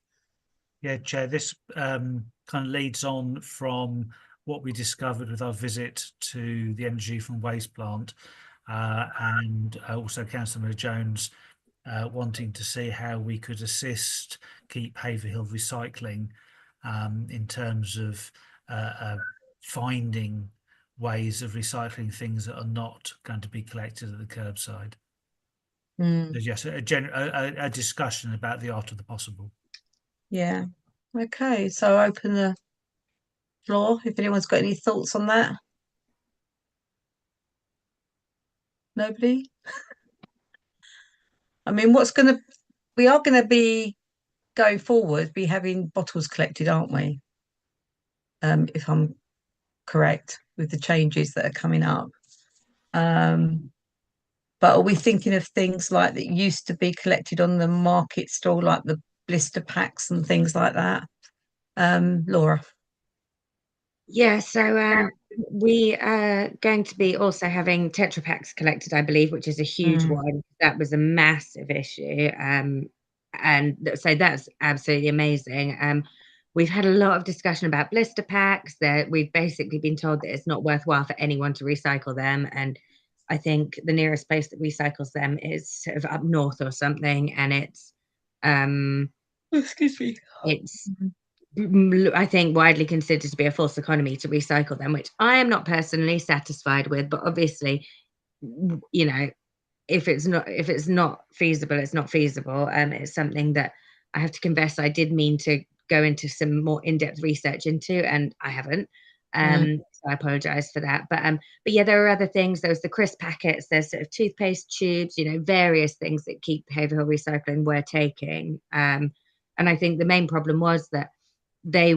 Yeah, Chair, this kind of leads on from what we discovered with our visit to the energy from waste plant, and also Councillor Jones wanting to see how we could assist keep Haverhill recycling in terms of finding ways of recycling things that are not going to be collected at the curbside. There's yes, a discussion about the art of the possible. Yeah. Okay, so open the floor if anyone's got any thoughts on that. Nobody? I mean, we are gonna be going forward, be having bottles collected, aren't we? If I'm correct with the changes that are coming up. But are we thinking of things like that used to be collected on the market stall, like the blister packs and things like that? Laura. Yeah, so we are going to be also having Tetra Paks collected, I believe, which is a huge one. That was a massive issue. And so that's absolutely amazing. We've had a lot of discussion about blister packs, that we've basically been told that it's not worthwhile for anyone to recycle them. And I think the nearest place that recycles them is sort of up north or something. And it's Excuse me. it's I think widely considered to be a false economy to recycle them, which I am not personally satisfied with. But obviously, you know, if it's not feasible, it's not feasible. It's something that I have to confess I did mean to go into some more in-depth research into, and I haven't. So I apologize for that. But yeah, there are other things. There's the crisp packets, there's sort of toothpaste tubes, various things that Keep Haverhill Recycling were taking. And I think the main problem was that they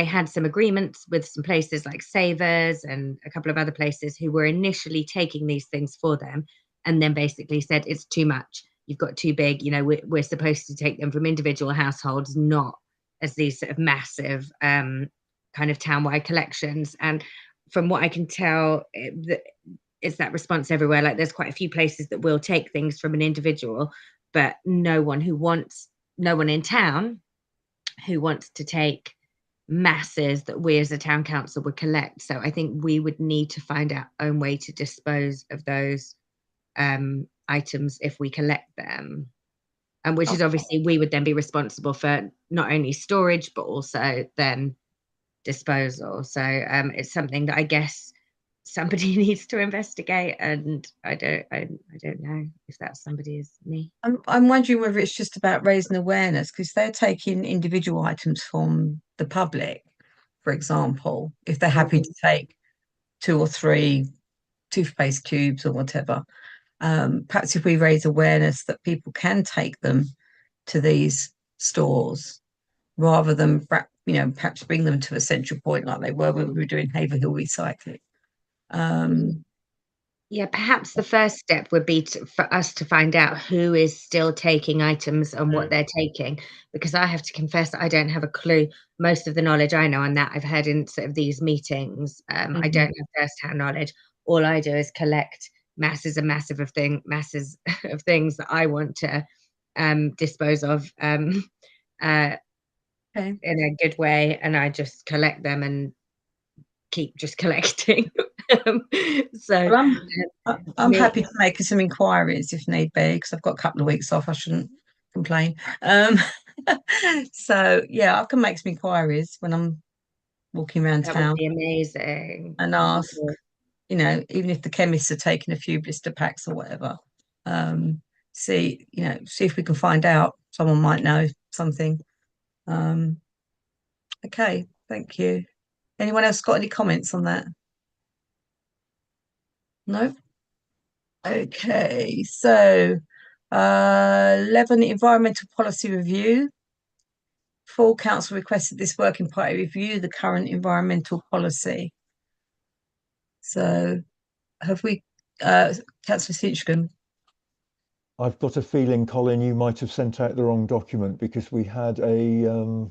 had some agreements with some places like Savers and a couple of other places who were initially taking these things for them, and then basically said it's too much, you've got too big, we're supposed to take them from individual households, not as these sort of massive kind of townwide collections. And from what I can tell, it's that response everywhere. Like there's quite a few places that will take things from an individual, but no one in town who wants to take masses that we as a town council would collect. So I think we would need to find our own way to dispose of those items if we collect them. And which is obviously we would then be responsible for not only storage, but also then disposal. So it's something that I guess somebody needs to investigate, and I don't know if that somebody is me. I'm wondering whether it's just about raising awareness, because they're taking individual items from the public, for example, if they're happy to take 2 or 3 toothpaste tubes or whatever. Perhaps if we raise awareness that people can take them to these stores rather than, perhaps bring them to a central point like they were when we were doing Haverhill recycling. Yeah, perhaps the first step would be for us to find out who is still taking items and what they're taking, because I have to confess I don't have a clue. Most of the knowledge I know on that I've heard in sort of these meetings. I don't have first-hand knowledge. All I do is collect masses and masses of things that I want to dispose of in a good way, and I just collect them and keep just collecting. So I'm happy to make some inquiries if need be, because I've got a couple of weeks off. I shouldn't complain. So yeah, I can make some inquiries when I'm walking around that town. would be amazing. And ask, even if the chemists are taking a few blister packs or whatever, see if we can find out. Someone might know something. Okay, thank you. Anyone else got any comments on that? No? Okay, so 11, environmental policy review. Full council requested this working party review the current environmental policy. So have we, Councillor Sinchcombe? I've got a feeling, Colin, you might have sent out the wrong document, because we had a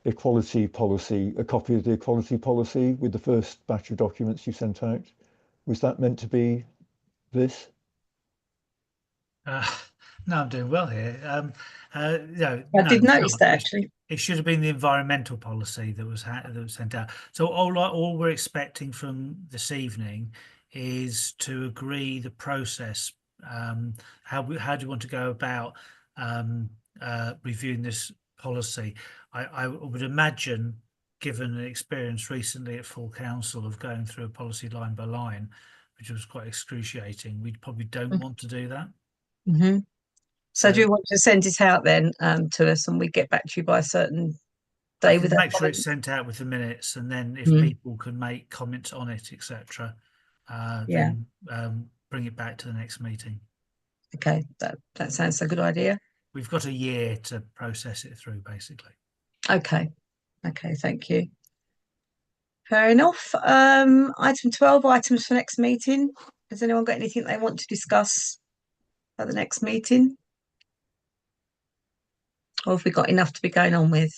equality policy, a copy of the equality policy with the first batch of documents you sent out. Was that meant to be this? No, I'm doing well here. I did notice that, actually. It should have been the environmental policy that was sent out. So all we're expecting from this evening is to agree the process. How do you want to go about reviewing this policy? I would imagine, given the experience recently at full council of going through a policy line by line, which was quite excruciating, we probably don't want to do that. So do you want to send it out then to us, and we get back to you by a certain day with that? Make sure it's sent out with the minutes, and then if people can make comments on it, etc., then bring it back to the next meeting. Okay, that sounds a good idea. We've got a year to process it through, basically. Okay, thank you. Fair enough. Item 12, items for next meeting. Has anyone got anything they want to discuss at the next meeting? Or have we got enough to be going on with?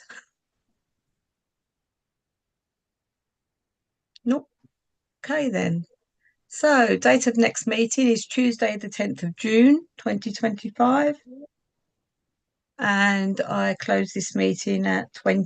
Nope. Okay then. So date of next meeting is Tuesday the 10th of June 2025. And I close this meeting at 20.